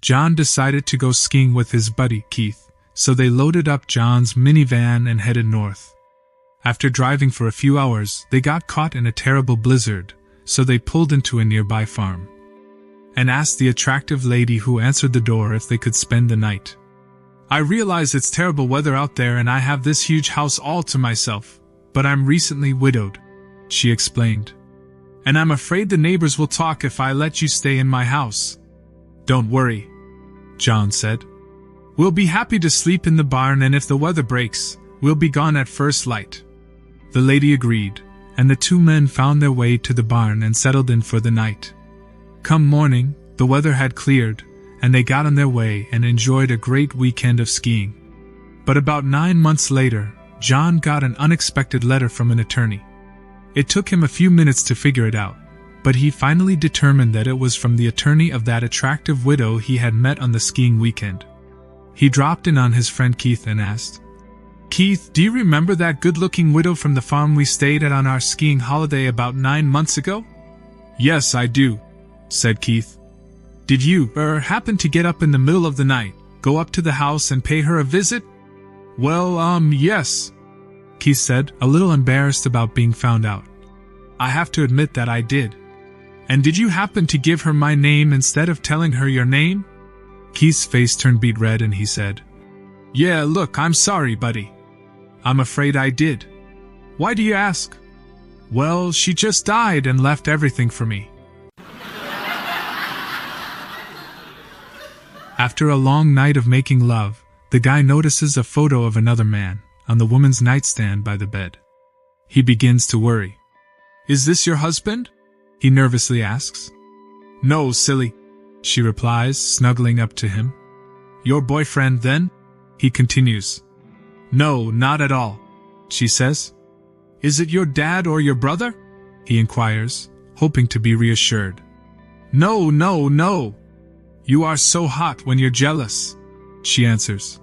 John decided to go skiing with his buddy, Keith, so they loaded up John's minivan and headed north. After driving for a few hours, they got caught in a terrible blizzard, so they pulled into a nearby farm and asked the attractive lady who answered the door if they could spend the night. "I realize it's terrible weather out there and I have this huge house all to myself, but I'm recently widowed," she explained. "And I'm afraid the neighbors will talk if I let you stay in my house." "Don't worry," John said. "We'll be happy to sleep in the barn, and if the weather breaks, we'll be gone at first light." The lady agreed, and the two men found their way to the barn and settled in for the night. Come morning, the weather had cleared, and they got on their way and enjoyed a great weekend of skiing. But about 9 months later, John got an unexpected letter from an attorney. It took him a few minutes to figure it out, but he finally determined that it was from the attorney of that attractive widow he had met on the skiing weekend. He dropped in on his friend Keith and asked, "Keith, do you remember that good-looking widow from the farm we stayed at on our skiing holiday about 9 months ago?" "Yes, I do," said Keith. "Did you, happen to get up in the middle of the night, go up to the house and pay her a visit?" "Well, yes," Keith said, a little embarrassed about being found out. "I have to admit that I did." "And did you happen to give her my name instead of telling her your name?" Keith's face turned beet red and he said, "Yeah, look, I'm sorry, buddy. I'm afraid I did." "Why do you ask?" "Well, she just died and left everything for me." After a long night of making love, the guy notices a photo of another man on the woman's nightstand by the bed. He begins to worry. "Is this your husband?" he nervously asks. "No, silly," she replies, snuggling up to him. "Your boyfriend, then?" he continues. "No, not at all," she says. "Is it your dad or your brother?" he inquires, hoping to be reassured. "No, no, no. You are so hot when you're jealous," she answers.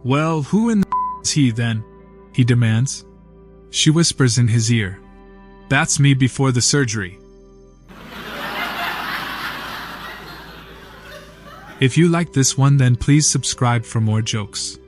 "Well, who in the is he then?" he demands. She whispers in his ear, "That's me before the surgery." If you like this one, then please subscribe for more jokes.